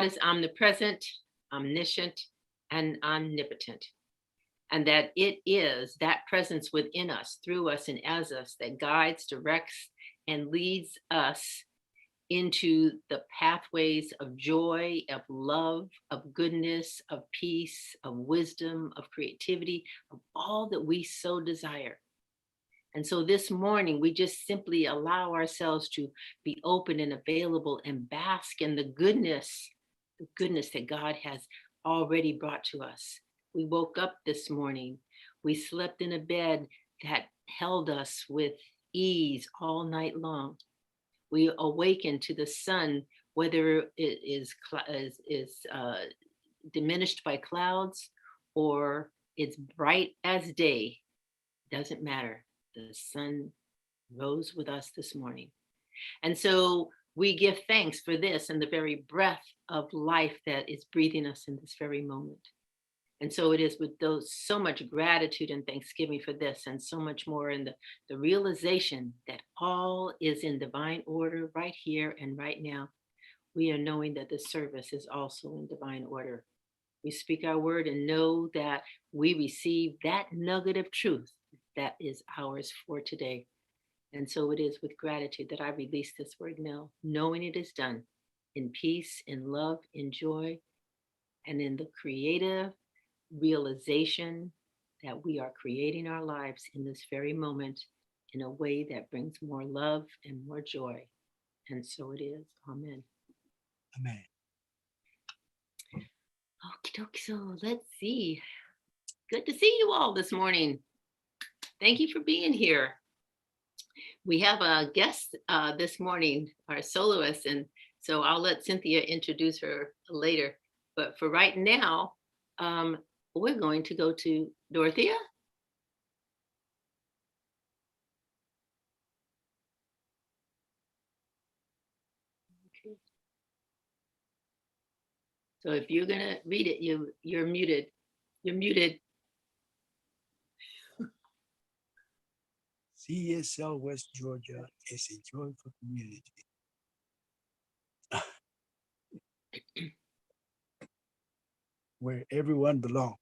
is omnipresent, omniscient, and omnipotent. And that it is that presence within us, through us, and as us that guides, directs, and leads us into the pathways of joy, of love, of goodness, of peace, of wisdom, of creativity, of all that we so desire. And so this morning, we just simply allow ourselves to be open and available and bask in the goodness that God has already brought to us. We woke up this morning. We slept in a bed that held us with ease all night long. We awaken to the sun, whether it is diminished by clouds or it's bright as day, doesn't matter. The sun rose with us this morning. And so we give thanks for this and the very breath of life that is breathing us in this very moment. And so it is with so much gratitude and thanksgiving for this, and so much more in the realization that all is in divine order right here and right now. We are knowing that the service is also in divine order. We speak our word and know that we receive that nugget of truth that is ours for today. And so it is with gratitude that I release this word now, knowing it is done in peace, in love, in joy, and in the creative realization that we are creating our lives in this very moment in a way that brings more love and more joy. And so it is. Amen. Amen. Okie dokie. So let's see. Good to see you all this morning. Thank you for being here. We have a guest this morning, our soloist, and so I'll let Cynthia introduce her later. But for right now, we're going to go to Dorothea. Okay. So if you're gonna read it, you're muted. You're muted. CSL West Georgia is a joyful community where everyone belongs.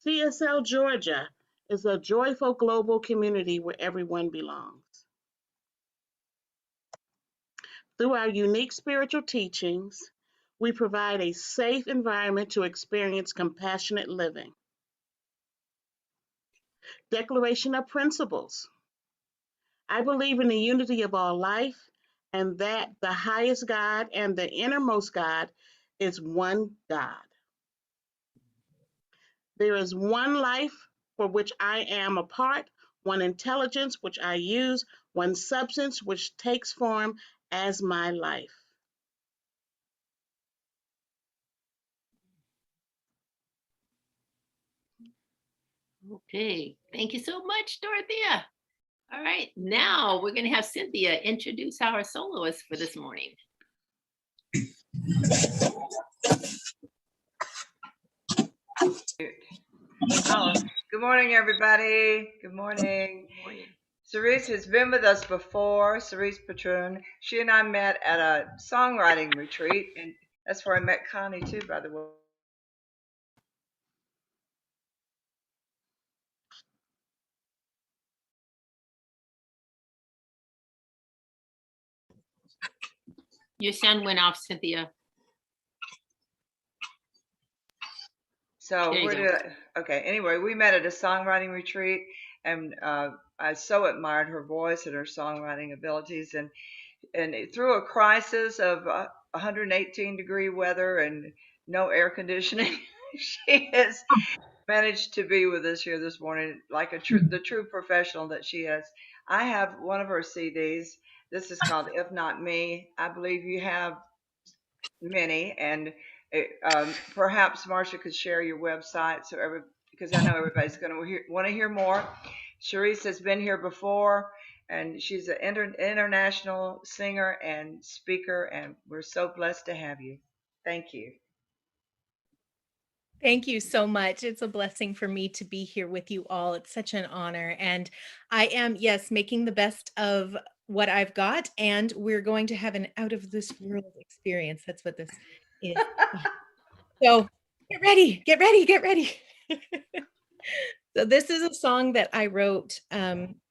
CSL Georgia is a joyful global community where everyone belongs. Through our unique spiritual teachings, we provide a safe environment to experience compassionate living. Declaration of Principles. I believe in the unity of all life and that the highest God and the innermost God is one God. There is one life for which I am a part, one intelligence which I use, one substance which takes form as my life. Okay, thank you so much, Dorothea. All right, now we're going to have Cynthia introduce our soloist for this morning. Oh, good morning, everybody. Good morning. Cerise has been with us before, Cerise Patroon. She and I met at a songwriting retreat, and that's where I met Connie too, by the way. Your sound went off, Cynthia. So okay. Anyway, we met at a songwriting retreat, and I so admired her voice and her songwriting abilities. And through a crisis of 118-degree weather and no air conditioning, she has managed to be with us here this morning, like the true professional that she is. I have one of her CDs. This is called "If Not Me." I believe you have many, and perhaps Marsha could share your website because I know everybody's going to want to hear more. Sharice has been here before, and she's an international singer and speaker, and we're so blessed to have you. Thank you. Thank you so much. It's a blessing for me to be here with you all. It's such an honor. And I am, yes, making the best of what I've got. And we're going to have an out of this world experience. That's what this is. So get ready, get ready, get ready. So this is a song that I wrote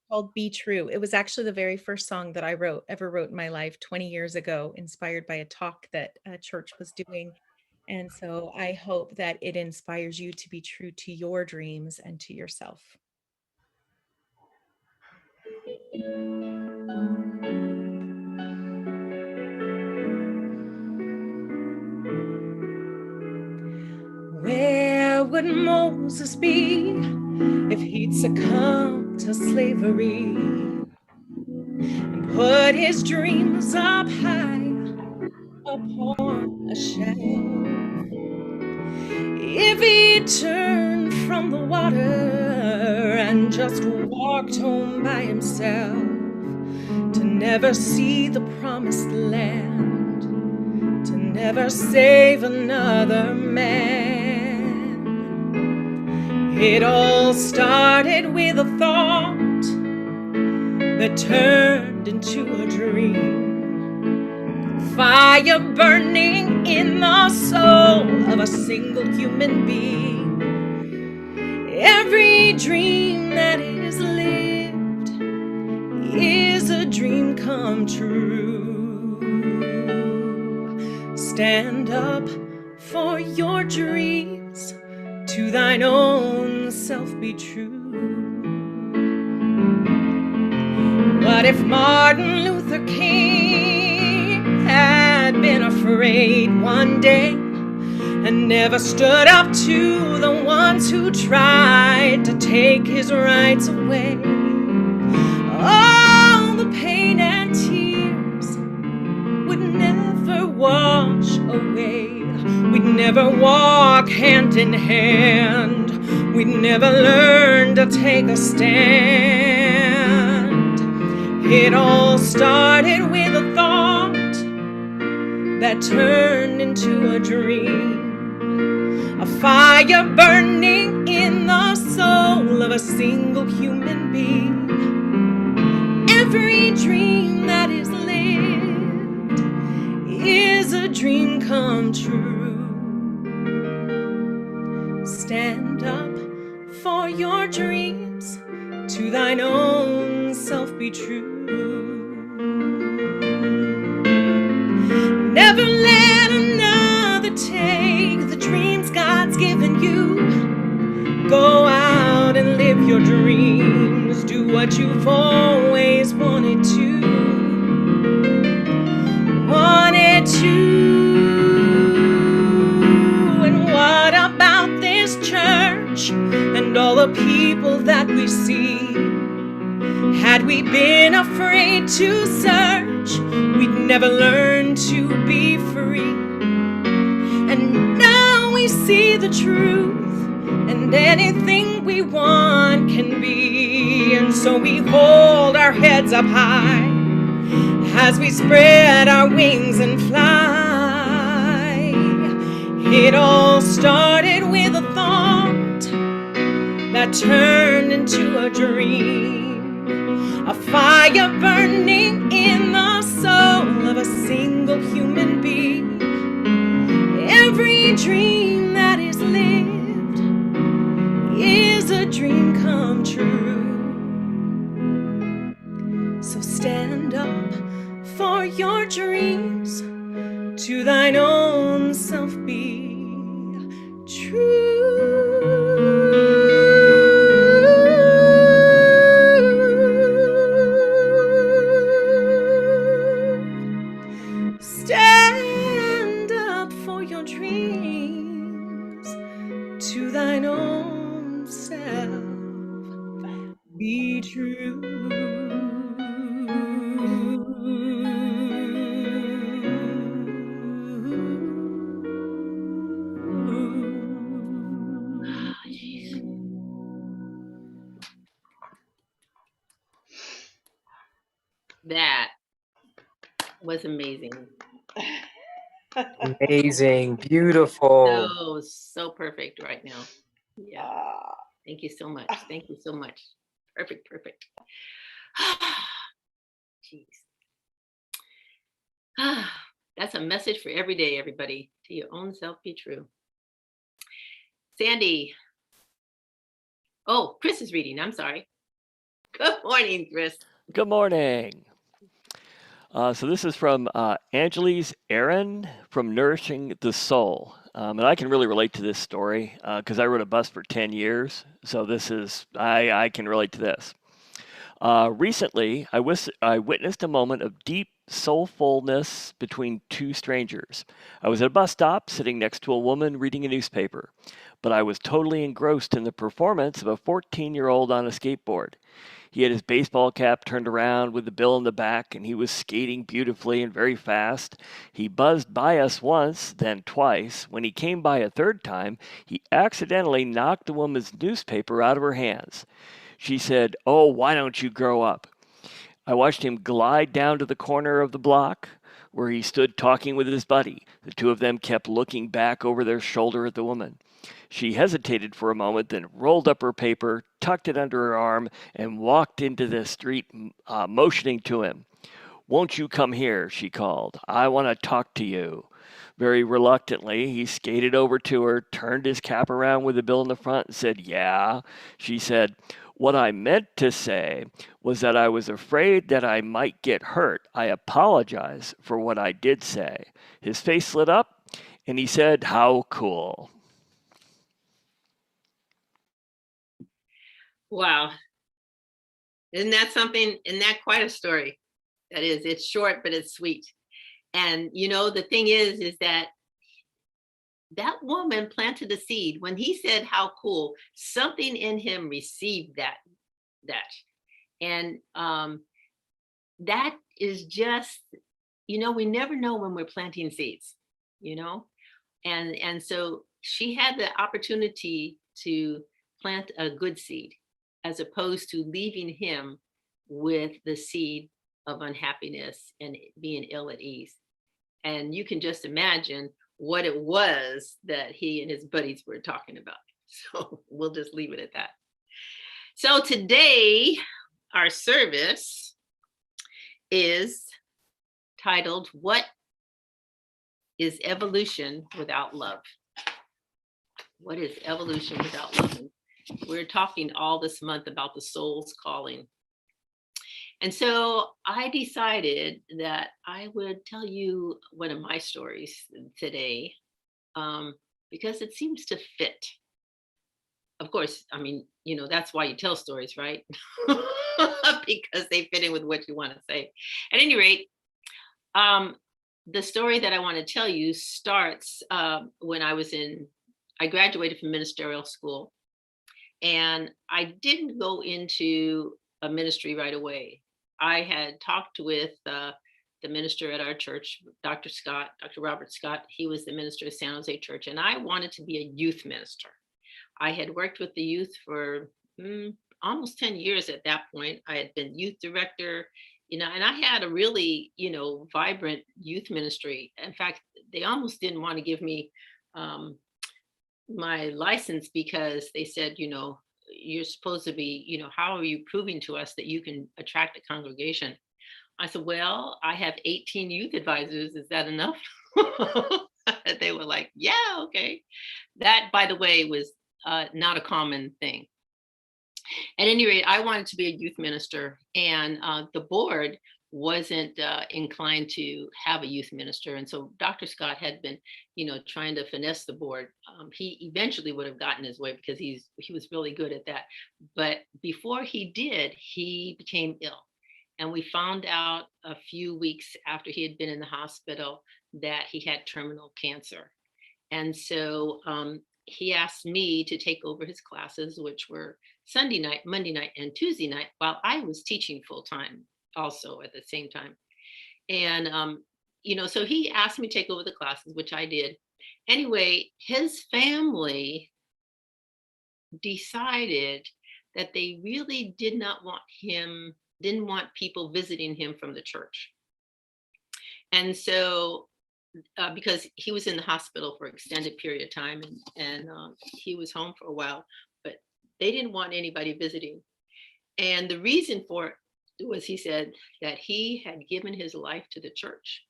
called Be True. It was actually the very first song that I ever wrote in my life 20 years ago, inspired by a talk that a church was doing. And so I hope that it inspires you to be true to your dreams and to yourself. Where would Moses be if he'd succumbed to slavery and put his dreams up high upon a shelf? If he turned from the water and just walked home by himself to never see the promised land, to never save another man. It all started with a thought that turned into a dream. Fire burning in the soul of a single human being. Every dream that is lived is a dream come true. Stand up for your dreams, to thine own self be true. What if Martin Luther King had been afraid one day and never stood up to the ones who tried to take his rights away? All the pain and tears would never wash away. We'd never walk hand in hand. We'd never learn to take a stand. It all started with a thought that turned into a dream. A fire burning in the soul of a single human being. Every dream that is lived is a dream come true. Stand up for your dreams, to thine own self be true. Never let another take the dreams God's given you. Go out and live your dreams. Do what you've always wanted to. And what about this church and all the people that we see? Had we been afraid to search, we'd never learn to be free. And now we see the truth, and anything we want can be. And so we hold our heads up high as we spread our wings and fly. It all started with a thought that turned into a dream. A fire burning in the soul of a single human being. Every dream that is lived is a dream come true. So stand up for your dreams, to thine own self be true. Stand up for your dreams, to thine own self be true. That was amazing. Amazing, beautiful. So perfect right now. Yeah. Thank you so much. Thank you so much. Perfect. Jeez. That's a message for every day, everybody. To your own self be true. Sandy. Oh, Chris is reading. I'm sorry. Good morning, Chris. Good morning. So this is from Angeles Aaron from Nourishing the Soul. And I can really relate to this story because I rode a bus for 10 years. So I can relate to this. Recently, I witnessed a moment of deep soulfulness between two strangers. I was at a bus stop sitting next to a woman reading a newspaper, but I was totally engrossed in the performance of a 14-year-old on a skateboard. He had his baseball cap turned around with the bill in the back, and he was skating beautifully and very fast. He buzzed by us once, then twice. When he came by a third time, he accidentally knocked the woman's newspaper out of her hands. She said, "Oh, why don't you grow up?" I watched him glide down to the corner of the block where he stood talking with his buddy. The two of them kept looking back over their shoulder at the woman. She hesitated for a moment, then rolled up her paper, tucked it under her arm, and walked into the street, motioning to him. "Won't you come here?" she called. "I want to talk to you." Very reluctantly, he skated over to her, turned his cap around with the bill in the front, and said, "Yeah." She said, "What I meant to say was that I was afraid that I might get hurt. I apologize for what I did say." His face lit up, and he said, "How cool." Wow. Isn't that something? Isn't that quite a story? That is, it's short, but it's sweet. And the thing is that woman planted a seed. When he said how cool, something in him received that. And that is just, we never know when we're planting seeds, and so she had the opportunity to plant a good seed as opposed to leaving him with the seed of unhappiness and being ill at ease. And you can just imagine what it was that he and his buddies were talking about. So we'll just leave it at that. So today, our service is titled, "What is Evolution Without Love?" What is evolution without love? And we're talking all this month about the soul's calling. And so I decided that I would tell you one of my stories today because it seems to fit. Of course, I mean, that's why you tell stories, right? Because they fit in with what you want to say. At any rate, the story that I want to tell you starts when I graduated from ministerial school, and I didn't go into a ministry right away. I had talked with the minister at our church, Dr. Robert Scott. He was the minister of San Jose Church, and I wanted to be a youth minister. I had worked with the youth for almost 10 years at that point. I had been youth director, and I had a really, vibrant youth ministry. In fact, they almost didn't want to give me my license because they said, you're supposed to be, how are you proving to us that you can attract a congregation? I said, well, I have 18 youth advisors. Is that enough? They were like, yeah, okay. That, by the way, was not a common thing. At any rate, I wanted to be a youth minister, and the board wasn't inclined to have a youth minister. And so Dr. Scott had been, trying to finesse the board. He eventually would have gotten his way because he was really good at that. But before he did, he became ill. And we found out a few weeks after he had been in the hospital that he had terminal cancer. And so he asked me to take over his classes, which were Sunday night, Monday night, and Tuesday night, while I was teaching full time also at the same time. And, so he asked me to take over the classes, which I did. Anyway, his family decided that they really didn't want people visiting him from the church. And so because he was in the hospital for extended period of time, and he was home for a while, but they didn't want anybody visiting. And the reason for it was, he said that he had given his life to the church,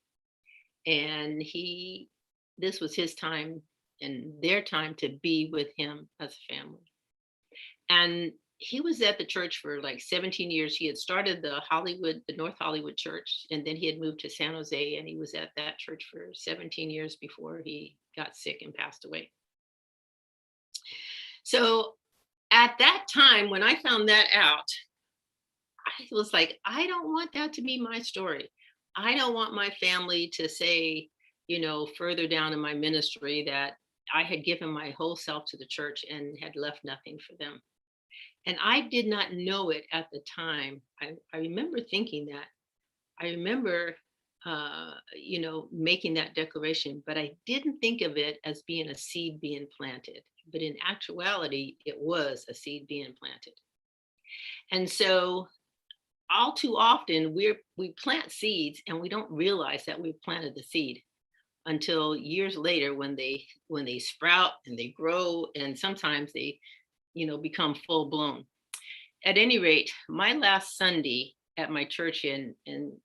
and this was his time and their time to be with him as a family. And he was at the church for like 17 years. He had started the North Hollywood church, and then he had moved to San Jose, and he was at that church for 17 years before he got sick and passed away. So at that time, when I found that out, I was like, I don't want that to be my story. I don't want my family to say, further down in my ministry, that I had given my whole self to the church and had left nothing for them. And I did not know it at the time. I remember thinking that. I remember, making that declaration, but I didn't think of it as being a seed being planted. But in actuality, it was a seed being planted. And so all too often we plant seeds and we don't realize that we've planted the seed until years later, when they sprout and they grow, and sometimes they become full blown. At any rate, my last Sunday at my church in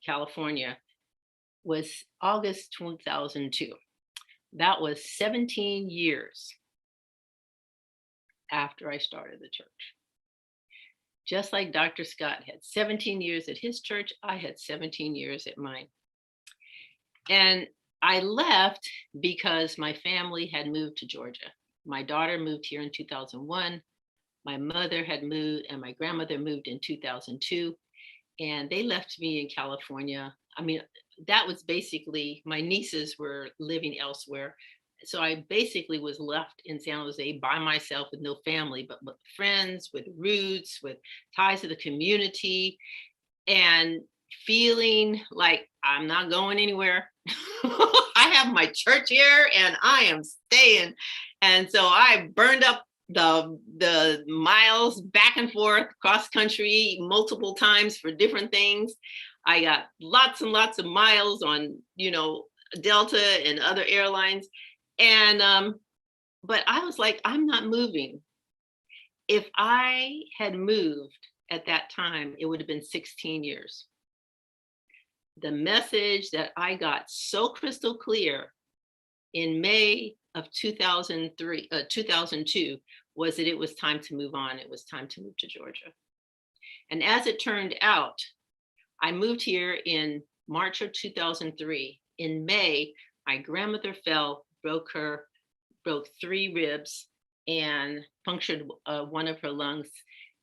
California was August 2002. That was 17 years after I started the church. Just like Dr. Scott had 17 years at his church, I had 17 years at mine. And I left because my family had moved to Georgia. My daughter moved here in 2001. My mother had moved, and my grandmother moved in 2002. And they left me in California. I mean, that was basically, my nieces were living elsewhere. So I basically was left in San Jose by myself with no family, but with friends, with roots, with ties to the community, and feeling like I'm not going anywhere. I have my church here and I am staying. And so I burned up the miles back and forth cross country multiple times for different things. I got lots and lots of miles on, Delta and other airlines. And, but I was like, I'm not moving. If I had moved at that time, it would have been 16 years. The message that I got so crystal clear in May of 2002 was that it was time to move on. It was time to move to Georgia. And as it turned out, I moved here in March of 2003. In May, my grandmother fell, broke 3 ribs and punctured one of her lungs,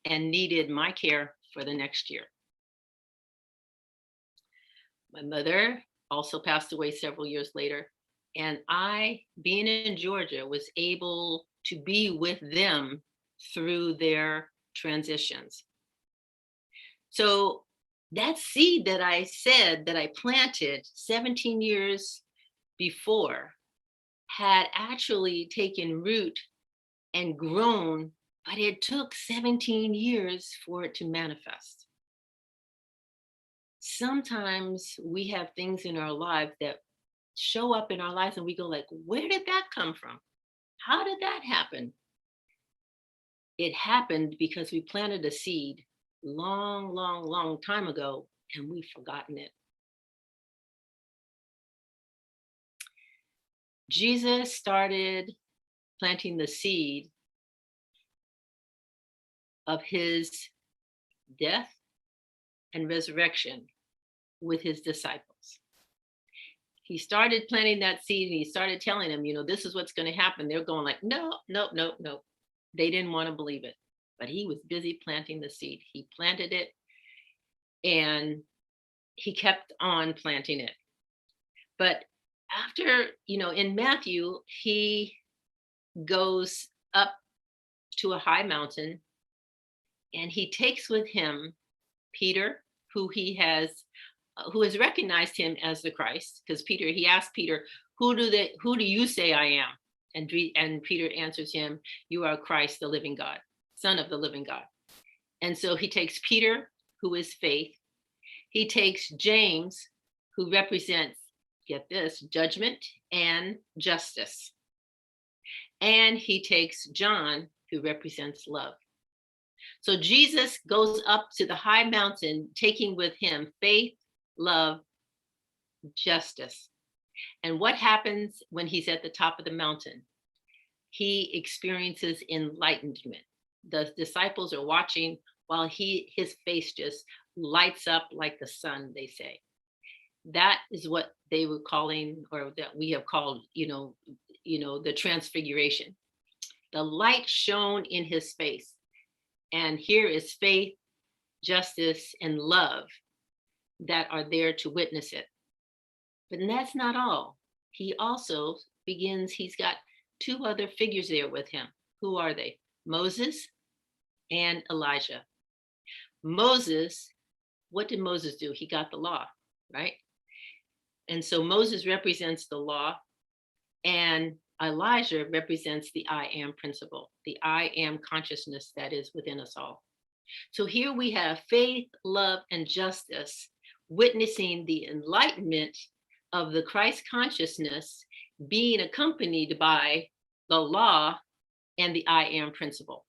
and needed my care for the next year. My mother also passed away several years later, and I, being in Georgia, was able to be with them through their transitions. So that seed that I said that I planted 17 years before had actually taken root and grown, but it took 17 years for it to manifest. Sometimes we have things in our lives that show up in our lives and we go like, where did that come from? How did that happen? It happened because we planted a seed long, long, long time ago, and we've forgotten it. Jesus started planting the seed of his death and resurrection with his disciples. He started planting that seed, and he started telling them, this is what's going to happen. They're going like, no. They didn't want to believe it, but he was busy planting the seed. He planted it, and he kept on planting it. But after, in Matthew, he goes up to a high mountain, and he takes with him Peter, who has recognized him as the Christ, because he asked Peter, who do you say I am? And Peter answers him, you are Christ, the living God, Son of the living God. And so he takes Peter, who is faith. He takes James, who represents get this, judgment and justice. And he takes John, who represents love. So Jesus goes up to the high mountain, taking with him faith, love, justice. And what happens when he's at the top of the mountain? He experiences enlightenment. The disciples are watching while his face just lights up like the sun, they say. That is what they were calling, or that we have called, the transfiguration. The light shone in his face. And here is faith, justice, and love that are there to witness it. But that's not all. He also he's got two other figures there with him. Who are they? Moses and Elijah. Moses, what did Moses do? He got the law, right? And so Moses represents the law, and Elijah represents the I am principle, the I am consciousness that is within us all. So here we have faith, love, and justice witnessing the enlightenment of the Christ consciousness being accompanied by the law and the I am principle.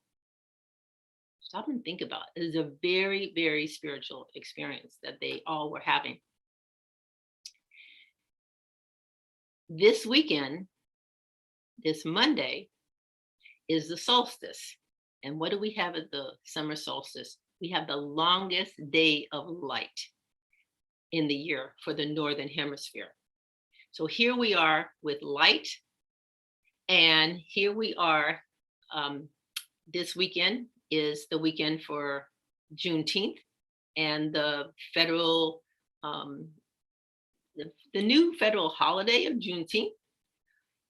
Stop and think about it. It is a very, very spiritual experience that they all were having. This weekend, this Monday, is the solstice. And what do we have at the summer solstice? We have the longest day of light in the year for the Northern Hemisphere. So here we are with light, and here we are. This weekend is the weekend for Juneteenth, and the federal, the new federal holiday of Juneteenth.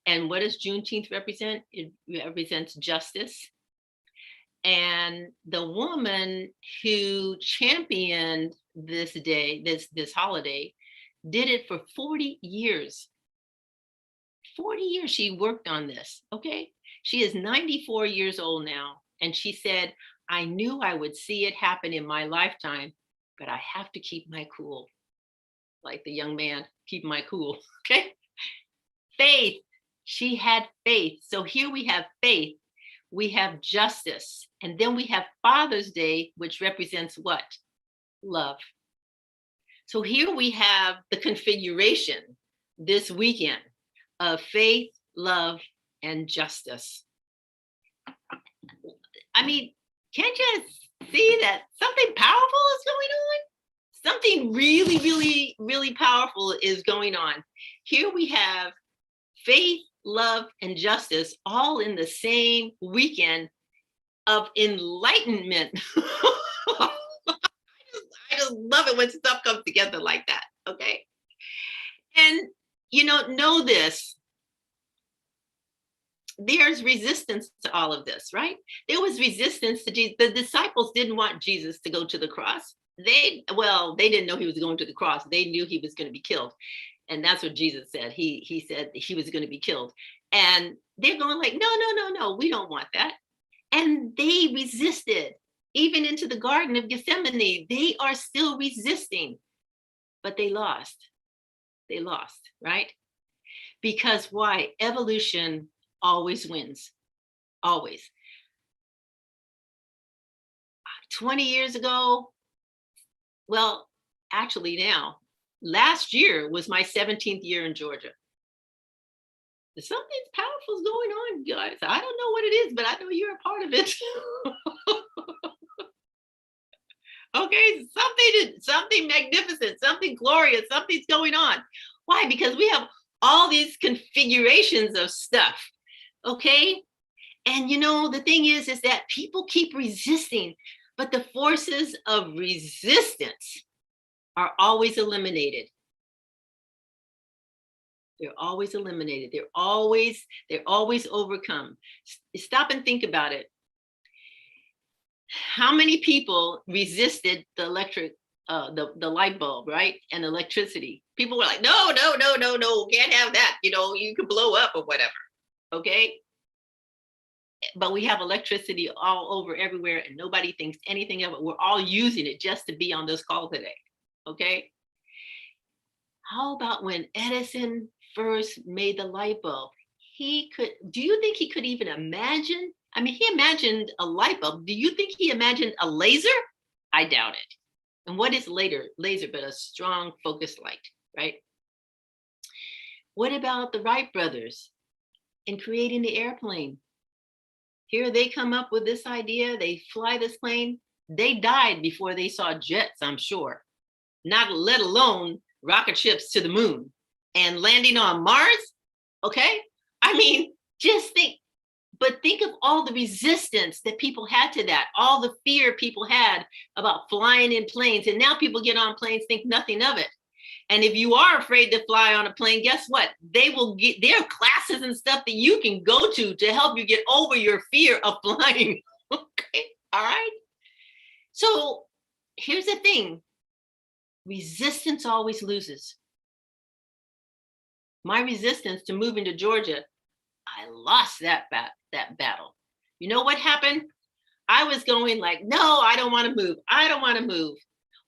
And what does Juneteenth represent? It represents justice. And the woman who championed this day, this holiday, did it for 40 years. 40 years she worked on this, okay? She is 94 years old now. And she said, I knew I would see it happen in my lifetime, but I have to keep my cool. Like the young man, keep my cool, okay? Faith, she had faith. So here we have faith, we have justice, and then we have Father's Day, which represents what? Love. So here we have the configuration this weekend of faith, love, and justice. I mean, can't you see that something powerful is going on? Something really, really, really powerful is going on. Here we have faith, love, and justice all in the same weekend of enlightenment. I just love it when stuff comes together like that, okay? And, know this. There's resistance to all of this, right? There was resistance to Jesus. The disciples didn't want Jesus to go to the cross. They didn't know he was going to the cross. They knew he was going to be killed. And that's what Jesus said. He said he was going to be killed. And they're going like, no, we don't want that. And they resisted. Even into the Garden of Gethsemane, they are still resisting. But they lost. They lost, right? Because why? Evolution always wins, always. 20 years ago, well, actually now, last year was my 17th year in Georgia. Something powerful is going on, guys. I don't know what it is, but I know you're a part of it. Okay, something magnificent, something glorious, something's going on. Why? Because we have all these configurations of stuff. Okay. And the thing is that people keep resisting, but the forces of resistance are always eliminated. They're always eliminated. They're always overcome. Stop and think about it. How many people resisted the electric, the light bulb, right? And electricity? People were like, no, can't have that. You could blow up or whatever. Okay. But we have electricity all over everywhere and nobody thinks anything of it. We're all using it just to be on this call today. Okay. How about when Edison first made the light bulb? Do you think he could even imagine? I mean, he imagined a light bulb. Do you think he imagined a laser? I doubt it. And what is laser but a strong focused light, right? What about the Wright brothers in creating the airplane? Here they come up with this idea, they fly this plane. They died before they saw jets, I'm sure. Not let alone rocket ships to the moon and landing on Mars. Okay. I mean, just think, but think of all the resistance that people had to that, all the fear people had about flying in planes. And now people get on planes, think nothing of it. And if you are afraid to fly on a plane, guess what? There are classes and stuff that you can go to help you get over your fear of flying. Okay. All right. So here's the thing. Resistance always loses. My resistance to moving to Georgia, I lost that battle. You know what happened? I was going like, no, I don't want to move. I don't want to move.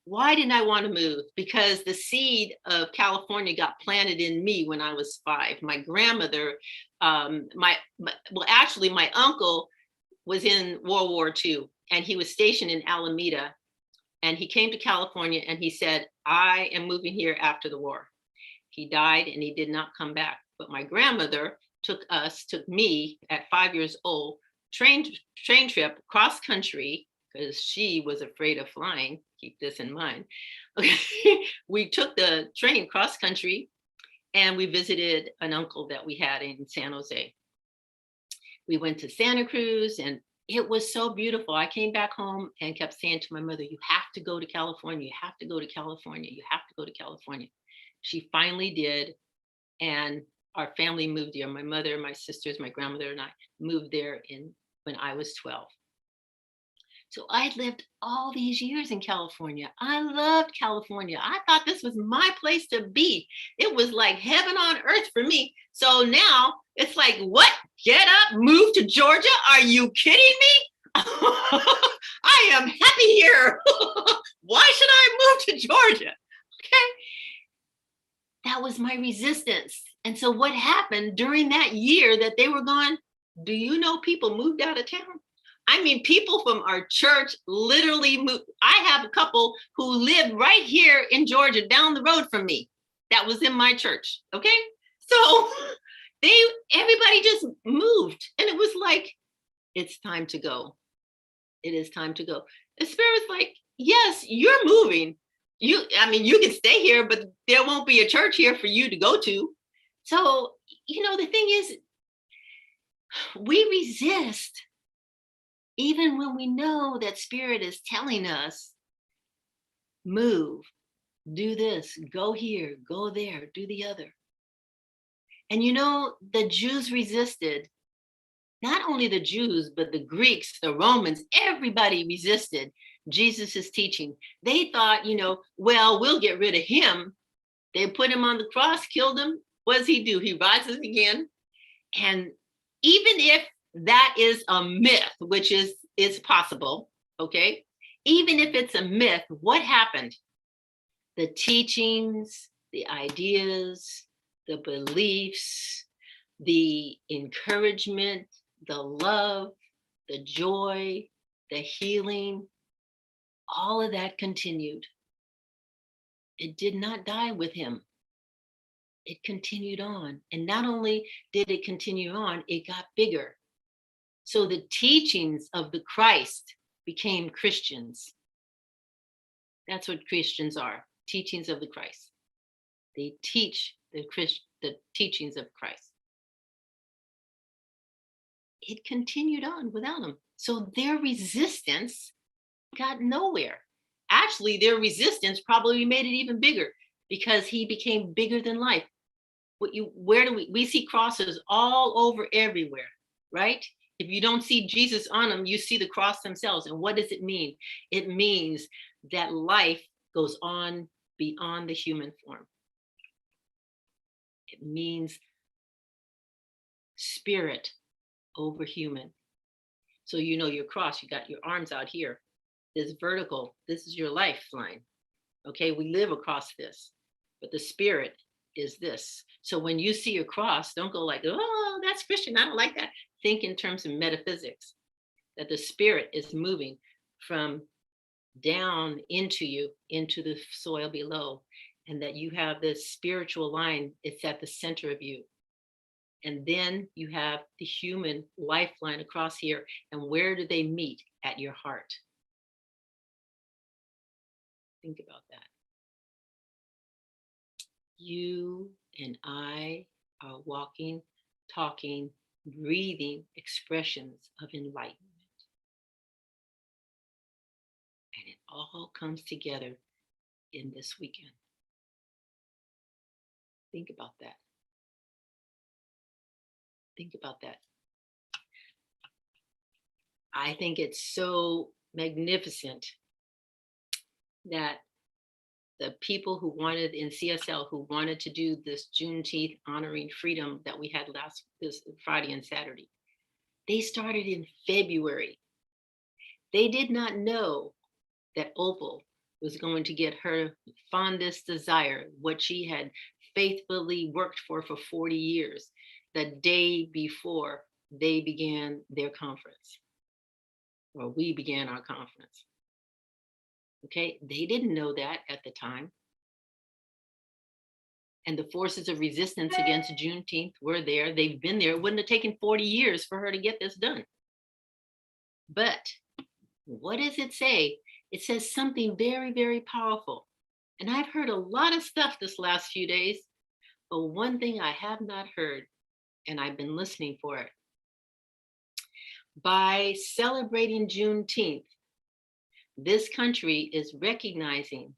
Why didn't I want to move? Because the seed of California got planted in me when I was 5. My grandmother, my uncle was in World War II, and he was stationed in Alameda. And he came to California and he said, I am moving here after the war. He died and he did not come back. But my grandmother took me at 5 years old, train trip cross country, because she was afraid of flying. Keep this in mind. Okay. We took the train cross country and we visited an uncle that we had in San Jose. We went to Santa Cruz and it was so beautiful. I came back home and kept saying to my mother, you have to go to California. You have to go to California. You have to go to California. She finally did. And our family moved there. My mother, my sisters, my grandmother, and I moved there when I was 12. So I lived all these years in California. I loved California. I thought this was my place to be. It was like heaven on earth for me. So now it's like, what? Get up, move to Georgia? Are you kidding me? I am happy here. Why should I move to Georgia? Okay. That was my resistance. And so what happened during that year that they were gone? Do you know people moved out of town? I mean, people from our church literally moved. I have a couple who live right here in Georgia, down the road from me. That was in my church. Okay. So everybody just moved. And it was like, it's time to go. It is time to go. The Spirit's like, yes, you're moving. You can stay here, but there won't be a church here for you to go to. So, the thing is, we resist even when we know that Spirit is telling us, move, do this, go here, go there, do the other. And the Jews resisted. Not only the Jews, but the Greeks, the Romans, everybody resisted Jesus's teaching. They thought, well, we'll get rid of him. They put him on the cross, killed him. What does he do? He rises again. And even if that is a myth, which is possible, okay? Even if it's a myth, what happened? The teachings, the ideas, the beliefs, the encouragement, the love, the joy, the healing, all of that continued. It did not die with him. It continued on. And not only did it continue on, it got bigger. So the teachings of the Christ became Christians. That's what Christians are, teachings of the Christ. They teach the teachings of Christ. It continued on without him. So their resistance got nowhere. Actually, their resistance probably made it even bigger because he became bigger than life. We see crosses all over everywhere, right? If you don't see Jesus on them, you see the cross themselves. And what does it mean? It means that life goes on beyond the human form. It means spirit over human. So your cross, you got your arms out here. This vertical, this is your lifeline. Okay, we live across this. but the spirit is this. So when you see a cross, don't go like, oh, that's Christian, I don't like that. Think in terms of metaphysics, that the spirit is moving from down into you, into the soil below, and that you have this spiritual line, it's at the center of you. And then you have the human lifeline across here. And where do they meet? At your heart. Think about that. You and I are walking, talking, breathing expressions of enlightenment. And it all comes together in this weekend. Think about that. Think about that. I think it's so magnificent that the people who wanted in CSL, who wanted to do this Juneteenth honoring freedom that we had this Friday and Saturday, they started in February. They did not know that Opal was going to get her fondest desire, what she had faithfully worked for 40 years, the day before they began their conference, or we began our conference. Okay, they didn't know that at the time. And the forces of resistance against Juneteenth were there. They've been there. It wouldn't have taken 40 years for her to get this done. But what does it say? It says something very, very powerful. And I've heard a lot of stuff this last few days, but one thing I have not heard, and I've been listening for it. By celebrating Juneteenth, this country is recognizing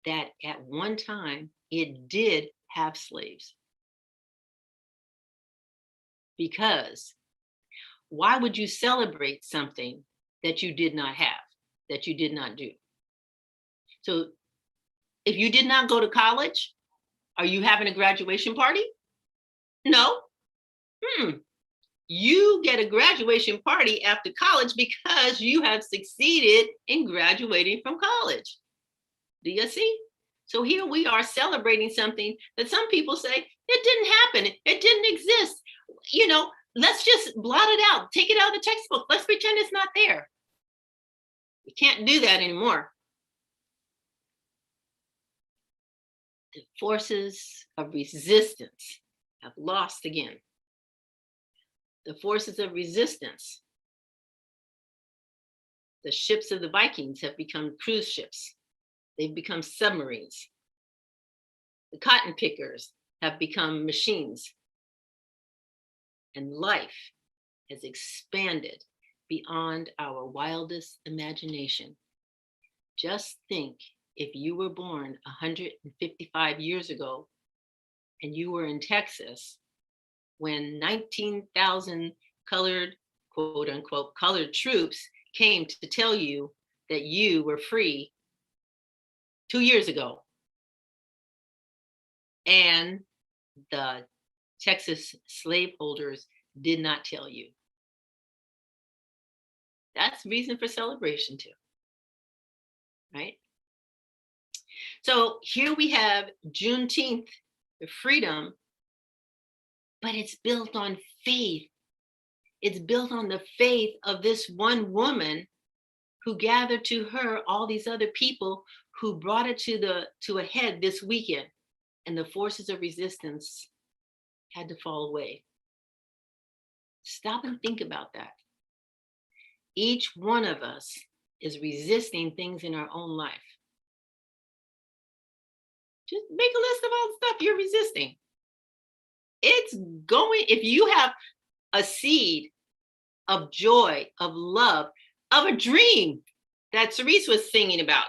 that at one time it did have slaves. Because why would you celebrate something that you did not have, that you did not do? So if you did not go to college, are you having a graduation party? No. You get a graduation party after college because you have succeeded in graduating from college. Do you see? So here we are celebrating something that some people say, it didn't happen. It didn't exist. You know, let's just blot it out. Take it out of the textbook. Let's pretend it's not there. You can't do that anymore. The forces of resistance have lost again. The forces of resistance. The ships of the Vikings have become cruise ships. They've become submarines. The cotton pickers have become machines. And life has expanded beyond our wildest imagination. Just think if you were born 155 years ago and you were in Texas when 19,000 colored, quote unquote, colored troops came to tell you that you were free 2 years ago. And the Texas slaveholders did not tell you. That's reason for celebration too, right? So here we have Juneteenth, the freedom, but it's built on faith. It's built on the faith of this one woman who gathered to her all these other people who brought it to a head this weekend, and the forces of resistance had to fall away. Stop and think about that. Each one of us is resisting things in our own life. Just make a list of all the stuff you're resisting. It's going, if you have a seed of joy, of love, of a dream that Cerise was singing about,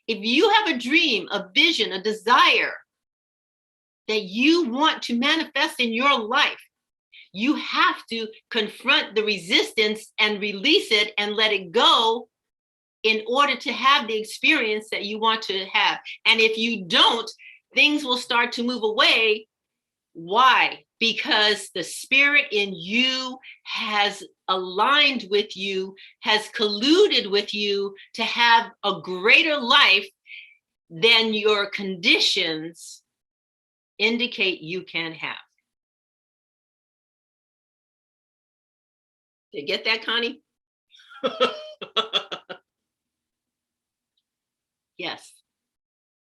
if you have a dream, a vision, a desire that you want to manifest in your life, you have to confront the resistance and release it and let it go in order to have the experience that you want to have. And if you don't, things will start to move away. Why? Because the spirit in you has aligned with you, has colluded with you to have a greater life than your conditions indicate you can have. Did you get that, Connie? Yes.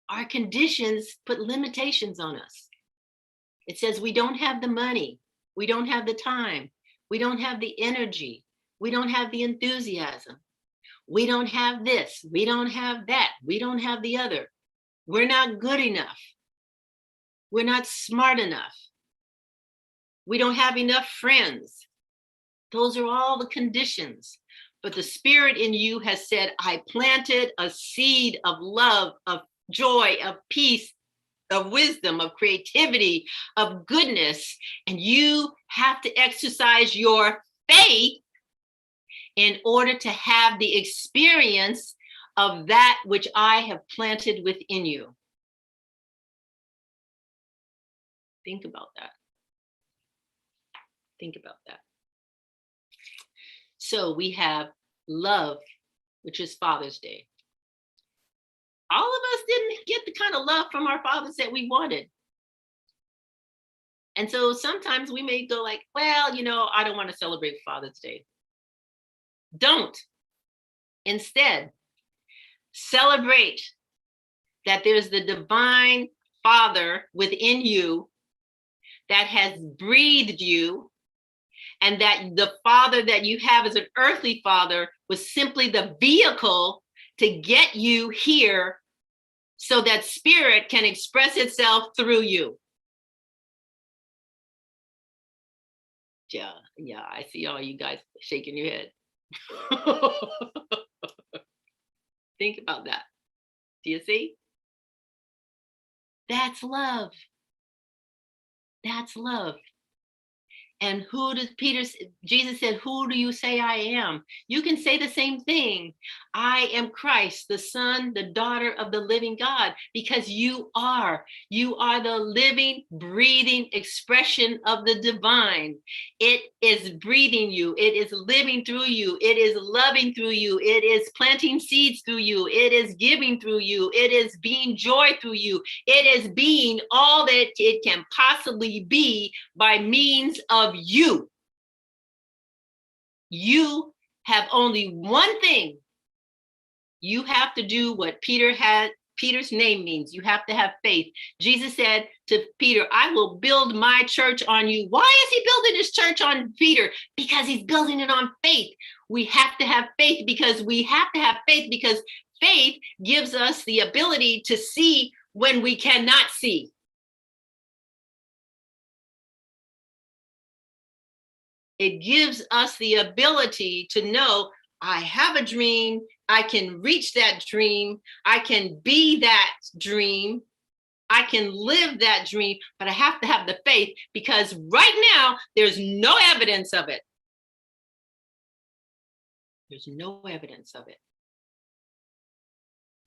Our conditions put limitations on us. It says we don't have the money, we don't have the time, we don't have the energy, we don't have the enthusiasm, we don't have this, we don't have that, we don't have the other. We're not good enough. We're not smart enough. We don't have enough friends. Those are all the conditions. But the Spirit in you has said, I planted a seed of love, of joy, of peace, of wisdom, of creativity, of goodness. And you have to exercise your faith in order to have the experience of that which I have planted within you. Think about that. Think about that. So we have love, which is Father's Day. All of us didn't get the kind of love from our fathers that we wanted. And so sometimes we may go like, well, I don't want to celebrate Father's Day. Don't. Instead, celebrate that there's the divine Father within you that has breathed you, and that the father that you have as an earthly father was simply the vehicle to get you here so that spirit can express itself through you. Yeah, I see all you guys shaking your head. Think about that. Do you see? That's love. That's love. And Jesus said, who do you say I am? You can say the same thing. I am Christ, the Son, the daughter of the living God, because you are the living, breathing expression of the divine. It is breathing you. It is living through you. It is loving through you. It is planting seeds through you. It is giving through you. It is being joy through you. It is being all that it can possibly be by means of you. You have only one thing. You have to do what Peter's name means. You have to have faith. Jesus said to Peter, I will build my church on you. Why is he building his church on Peter? Because he's building it on faith. We have to have faith because faith gives us the ability to see when we cannot see. It gives us the ability to know I have a dream, I can reach that dream, I can be that dream, I can live that dream, but I have to have the faith because right now there's no evidence of it. There's no evidence of it.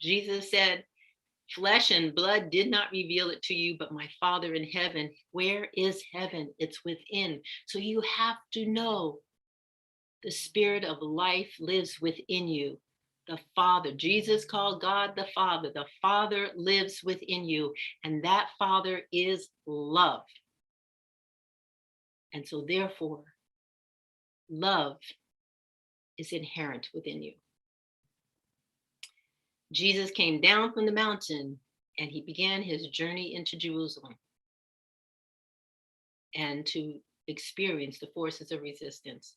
Jesus said, flesh and blood did not reveal it to you, but my Father in heaven. Where is heaven? It's within. So you have to know the spirit of life lives within you. The Father, Jesus called God the Father. The Father lives within you, and that Father is love. And so therefore, love is inherent within you. Jesus came down from the mountain and he began his journey into Jerusalem and to experience the forces of resistance.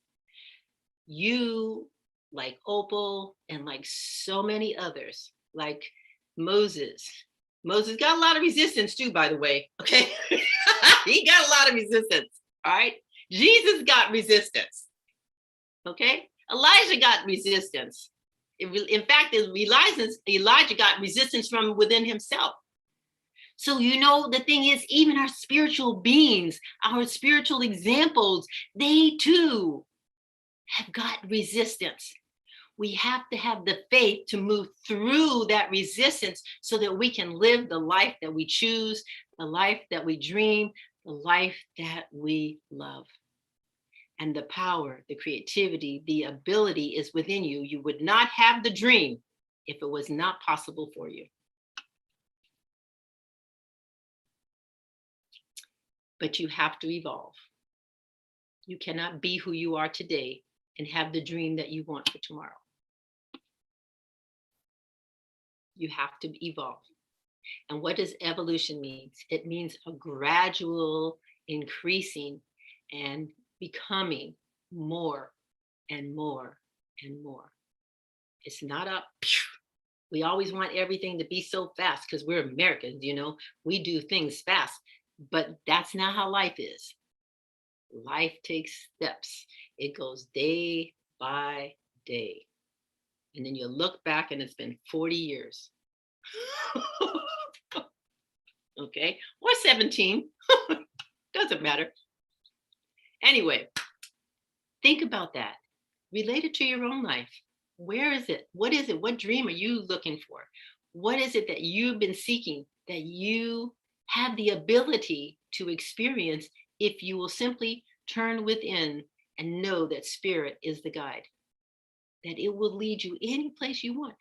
You, like Opal and like so many others, like Moses got a lot of resistance too, by the way, okay? He got a lot of resistance, all right? Jesus got resistance, okay? Elijah got resistance. In fact, Elijah got resistance from within himself. So, the thing is, even our spiritual beings, our spiritual examples, they too have got resistance. We have to have the faith to move through that resistance so that we can live the life that we choose, the life that we dream, the life that we love. And the power, the creativity, the ability is within you. You would not have the dream if it was not possible for you. but you have to evolve. You cannot be who you are today and have the dream that you want for tomorrow. You have to evolve. And what does evolution mean? It means a gradual increasing and becoming more and more and more. It's not a, we always want everything to be so fast because we're Americans, you know, we do things fast, but that's not how life is. Life takes steps. It goes day by day. And then you look back and it's been 40 years. Okay, or 17, doesn't matter. Anyway, think about that. Relate it to your own life. Where is it? What is it? What dream are you looking for? What is it that you've been seeking that you have the ability to experience if you will simply turn within and know that spirit is the guide, that it will lead you any place you want.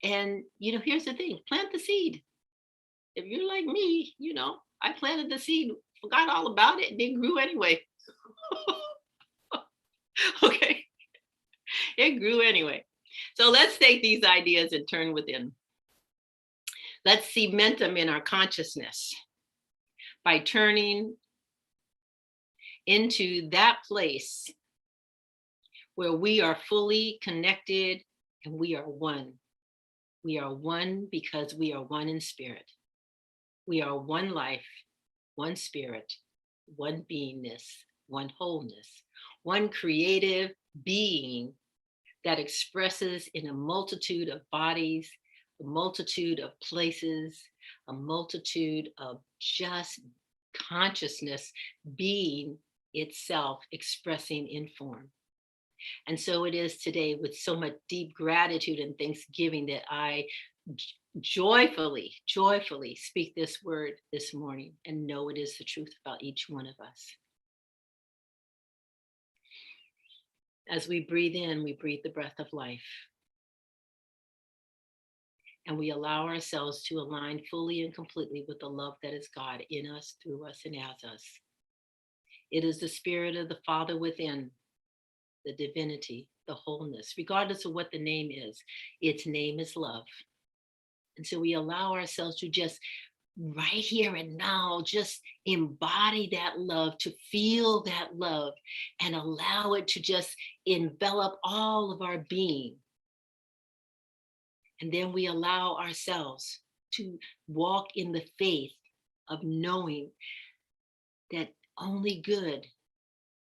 And, you know, here's the thing, plant the seed. If you're like me, you know, I planted the seed, forgot all about it, and it grew anyway. Okay, it grew anyway. So let's take these ideas and turn within. Let's cement them in our consciousness by turning into that place where we are fully connected and we are one. We are one because we are one in spirit. We are one life, one spirit, one beingness, one wholeness, one creative being that expresses in a multitude of bodies, a multitude of places, a multitude of just consciousness being itself expressing in form. And so it is today with so much deep gratitude and thanksgiving that I joyfully speak this word this morning and know it is the truth about each one of us. As we breathe in, we breathe the breath of life. And we allow ourselves to align fully and completely with the love that is God in us, through us, and as us. It is the spirit of the Father within, the divinity, the wholeness, regardless of what the name is. Its name is love. And so we allow ourselves to just right here and now, just embody that love, to feel that love and allow it to just envelop all of our being. And then we allow ourselves to walk in the faith of knowing that only good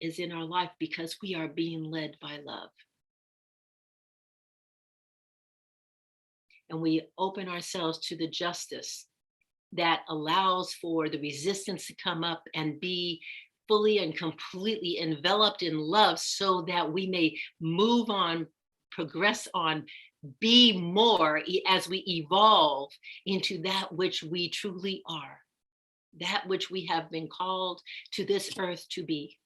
is in our life because we are being led by love. And we open ourselves to the justice that allows for the resistance to come up and be fully and completely enveloped in love so that we may move on, progress on, be more as we evolve into that which we truly are, that which we have been called to this earth to be.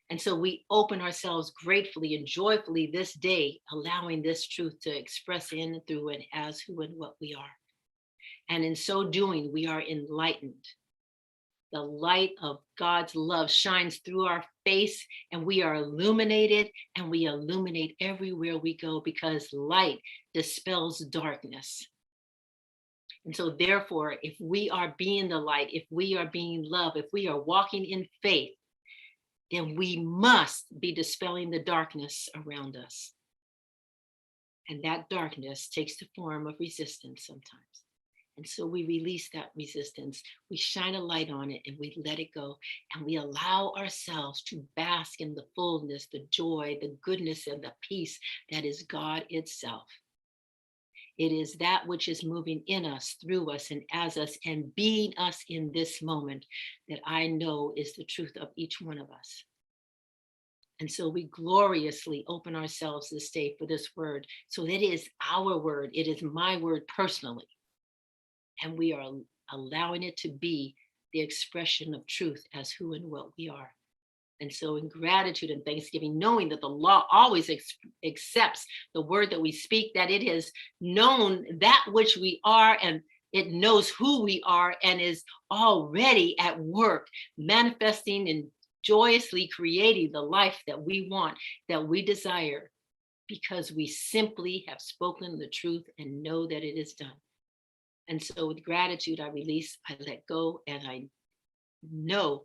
And so we open ourselves gratefully and joyfully this day, allowing this truth to express in and through and as who and what we are. And in so doing, we are enlightened. The light of God's love shines through our face and we are illuminated, and we illuminate everywhere we go because light dispels darkness. And so therefore, if we are being the light, if we are being love, if we are walking in faith, then we must be dispelling the darkness around us. And that darkness takes the form of resistance sometimes. And so we release that resistance, we shine a light on it, and we let it go. And we allow ourselves to bask in the fullness, the joy, the goodness, and the peace that is God itself. It is that which is moving in us, through us, and as us, and being us in this moment that I know is the truth of each one of us. And so we gloriously open ourselves this day for this word. So that it is our word. It is my word personally. And we are allowing it to be the expression of truth as who and what we are. And so in gratitude and thanksgiving, knowing that the law always accepts the word that we speak, that it has known that which we are, and It knows who we are and is already at work, manifesting and joyously creating the life that we want, that we desire, because we simply have spoken the truth and know that it is done. And so with gratitude, I release, I let go, and I know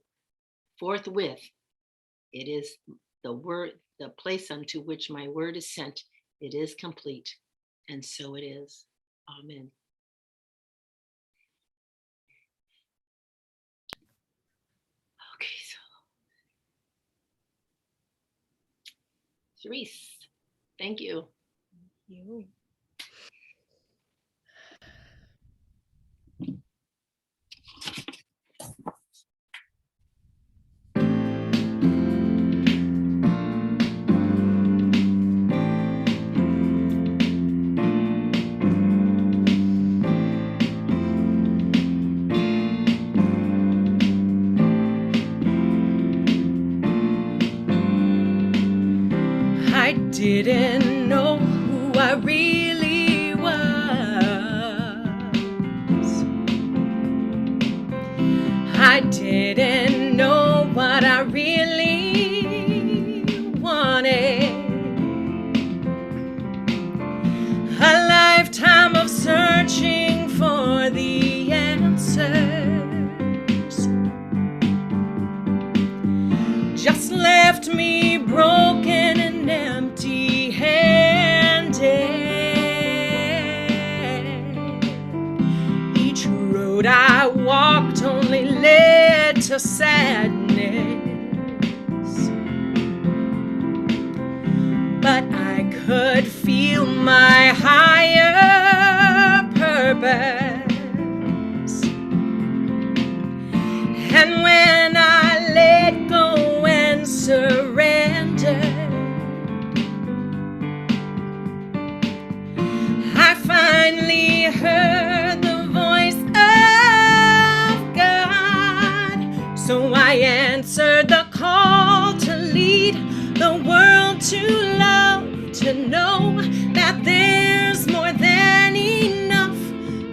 forthwith it is the word, the place unto which my word is sent. It is complete. And so it is. Amen. Okay, so Cerise, thank you. You. I didn't know who I really was. I didn't know what I really wanted. A lifetime of searching for the answers just left me broken and empty-handed. Each road I walked only led to sadness, but I could feel my higher purpose. And when I let go and surrendered, I finally heard the voice of God. So I answered the call to lead the world to love, to know that there's more than enough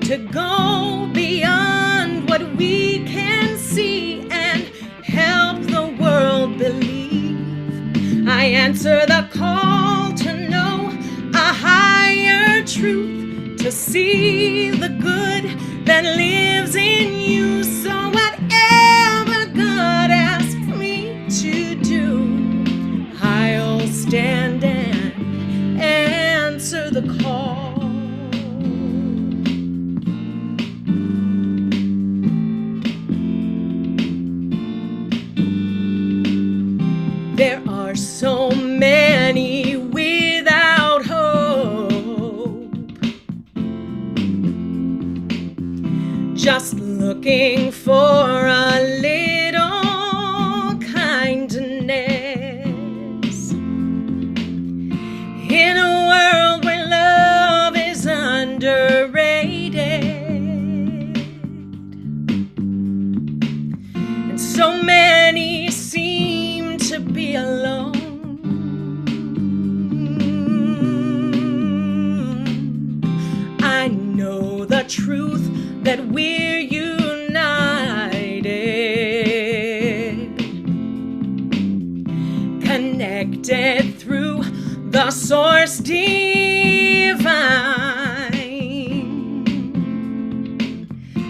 to go beyond what we can see and help the world believe. I answer the call to know a higher truth, to see the good that lives in you. So whatever God asks me to do, I'll stand and answer the call. There are so many without hope, just looking for a little kindness. In a world where love is underrated, and so many seem to be alone, I know the truth that we're united, connected through the source divine.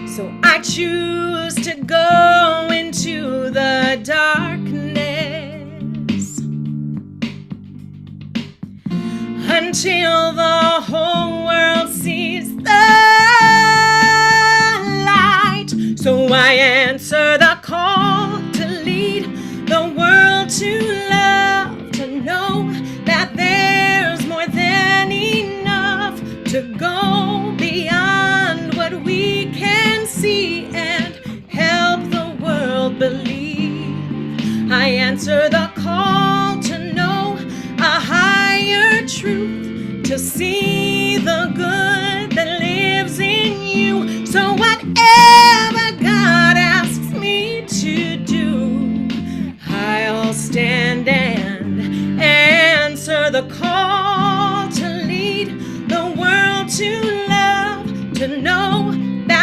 So I choose to go into the darkness until the whole world sees the light. So I answer the call to lead the world to love, to know that there's more than enough to go beyond what we can see and help the world believe. I answer the call to know a higher truth, to see the good that lives in you. So whatever God asks me to do, I'll stand and answer the call to lead the world to love, to know that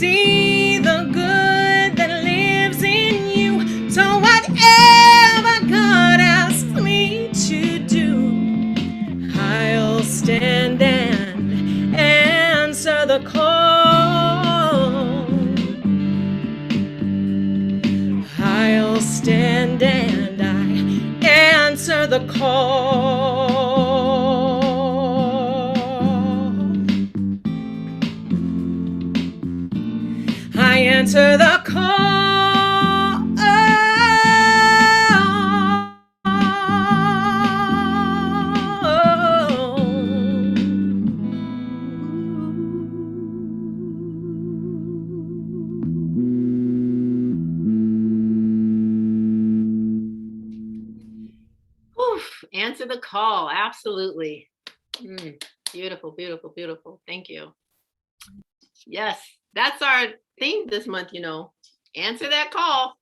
see the good that lives in you. So whatever God asks me to do, I'll stand and answer the call. I'll stand and I answer the call. I answer the call. Oof, answer the call. Absolutely. Beautiful, beautiful, beautiful. Thank you. Yes, that's our theme this month, you know. Answer that call.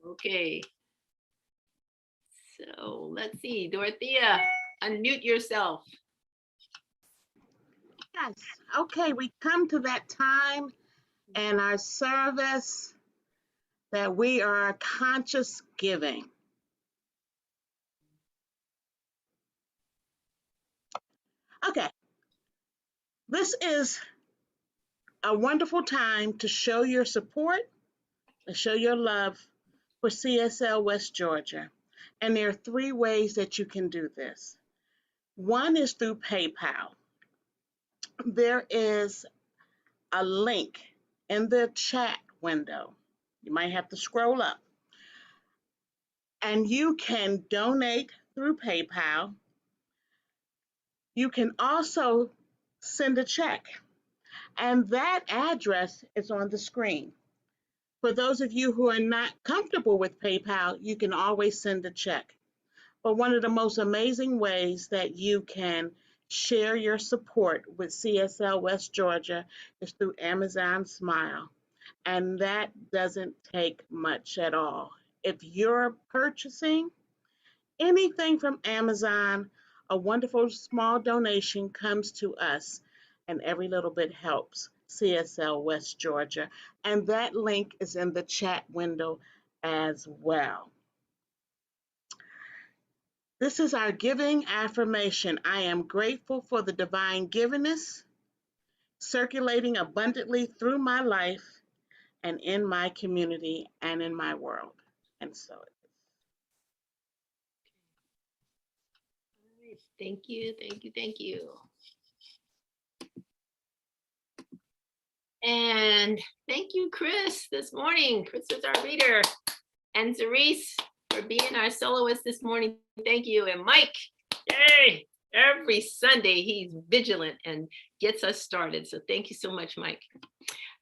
Okay. So let's see. Dorothea, unmute yourself. Yes. Okay, we come to that time in our service that we are conscious giving. Okay, this is a wonderful time to show your support and show your love for CSL West Georgia. And there are 3 ways that you can do this. One is through PayPal. There is a link in the chat window. You might have to scroll up. And you can donate through PayPal. You can also send a check. And that address is on the screen. For those of you who are not comfortable with PayPal, you can always send a check. But one of the most amazing ways that you can share your support with CSL West Georgia is through Amazon Smile. And that doesn't take much at all. If you're purchasing anything from Amazon, a wonderful small donation comes to us, and every little bit helps CSL West Georgia. And that link is in the chat window as well. This is our giving affirmation. I am grateful for the divine givingness circulating abundantly through my life and in my community and in my world. And so Thank you, thank you, thank you. And thank you, Chris, this morning. Chris is our reader. And Cerise for being our soloist this morning. Thank you. And Mike, yay! Every Sunday he's vigilant and gets us started. So thank you so much, Mike.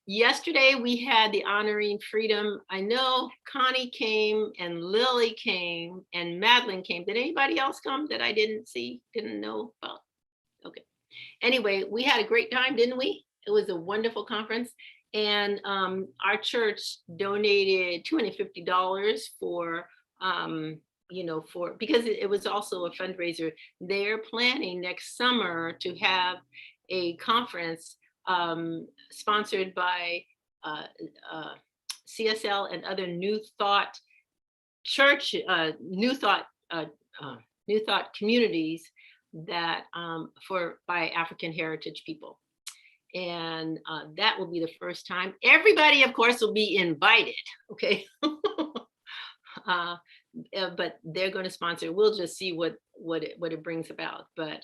Yesterday we had the Honoring Freedom. I know Connie came and Lily came and Madeline came. Did anybody else come that I didn't see, didn't know about? Okay. Anyway, we had a great time, didn't we? It was a wonderful conference. And our church donated $250 for, because it was also a fundraiser. They're planning next summer to have a conference sponsored by CSL and other New Thought church, New Thought communities that by African heritage people. And that will be the first time. Everybody, of course, will be invited, okay? But they're going to sponsor. We'll just see what it brings about. But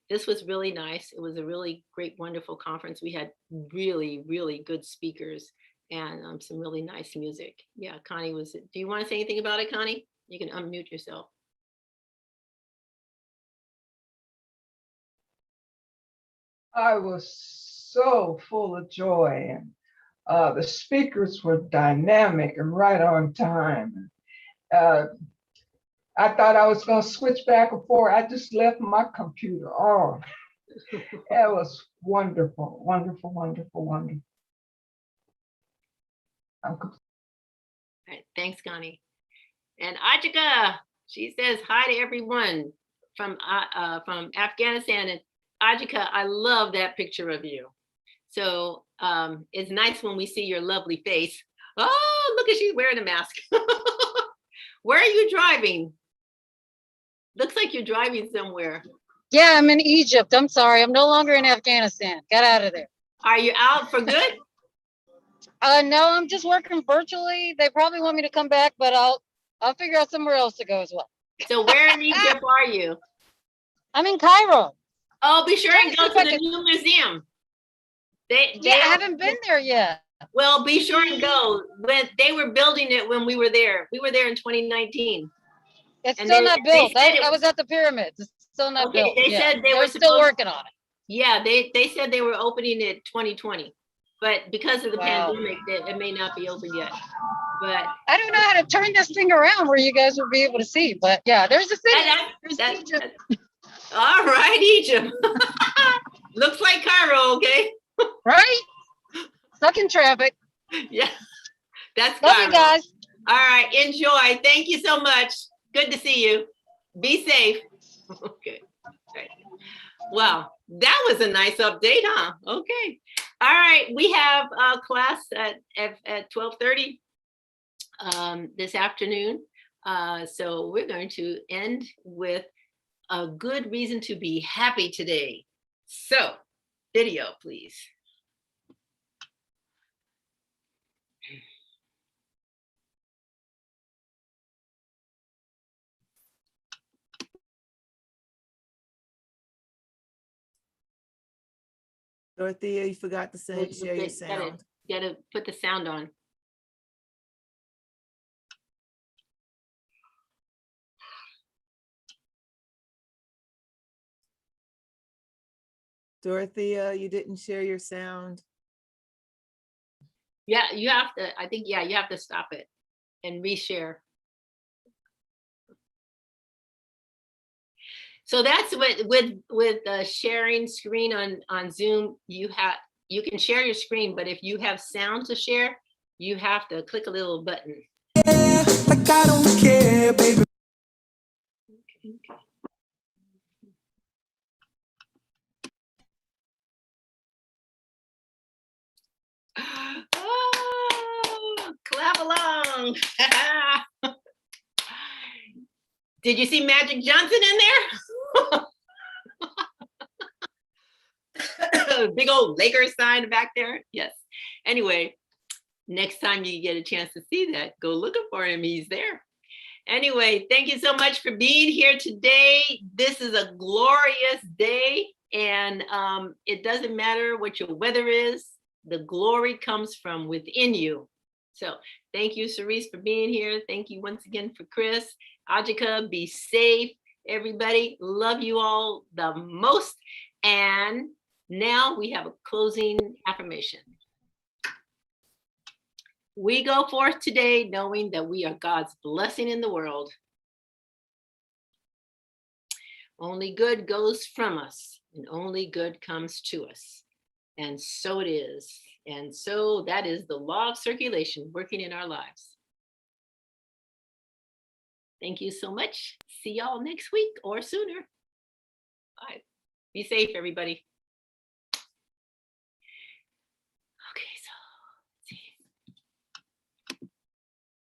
this was really nice. It was a really great, wonderful conference. We had really, really good speakers and some really nice music. Yeah, Connie was. Do you want to say anything about it, Connie? You can unmute yourself. I was so full of joy, and the speakers were dynamic and right on time. I thought I was going to switch back and forth. I just left my computer on. It was wonderful, wonderful, wonderful, wonderful. All right, thanks, Connie. And Ajika, she says hi to everyone from Afghanistan. And Ajika, I love that picture of you. So it's nice when we see your lovely face. Oh, look at she's wearing a mask. Where are you driving? Looks like you're driving somewhere. Yeah, I'm in Egypt. I'm sorry. I'm no longer in Afghanistan. Got out of there. Are you out for good? No, I'm just working virtually. They probably want me to come back, but I'll figure out somewhere else to go as well. So where in Egypt are you? I'm in Cairo. Oh, be sure Trying and to go see to if I the can- new museum. They Yeah, I haven't been there yet. Well, be sure and go. When they were building it when we were there. We were there in 2019. It's And still they- not they built. said it- I was at the pyramids. It's still not Okay, built. they Yeah. said they were They're still supposed- working on it. Yeah, they said they were opening it 2020, but because of the Wow. pandemic, it may not be open yet. But I don't know how to turn this thing around where you guys will be able to see, but yeah, there's a city. There's Egypt. All right, Egypt. Looks like Cairo, okay? Right? Stuck in traffic. Yeah, that's Love Cairo. you guys. All right, enjoy. Thank you so much. Good to see you. Be safe. Okay. Right. Wow, that was a nice update, huh? Okay. All right, we have a class at 12:30 this afternoon. So we're going to end with a good reason to be happy today. So, video, please. Dorothea, you forgot to share your sound. Gotta put the sound on. Dorothea, you didn't share your sound. Yeah, you have to, I think, yeah, you have to stop it and reshare. So that's what with sharing screen on Zoom, you can share your screen, but if you have sound to share, you have to click a little button. Like I don't care, baby. Okay. Oh, clap along. Did you see Magic Johnson in there? Big old Lakers sign back there. Yes. Anyway, next time you get a chance to see that, go looking for him. He's there. Anyway, thank you so much for being here today. This is a glorious day, and it doesn't matter what your weather is. The glory comes from within you. So thank you, Cerise, for being here. Thank you once again for Chris. Ajika, be safe. Everybody, love you all the most. And now we have a closing affirmation. We go forth today knowing that we are God's blessing in the world. Only good goes from us, and only good comes to us. And so it is. And so that is the law of circulation working in our lives. Thank you so much. See y'all next week or sooner. Bye. Be safe, everybody.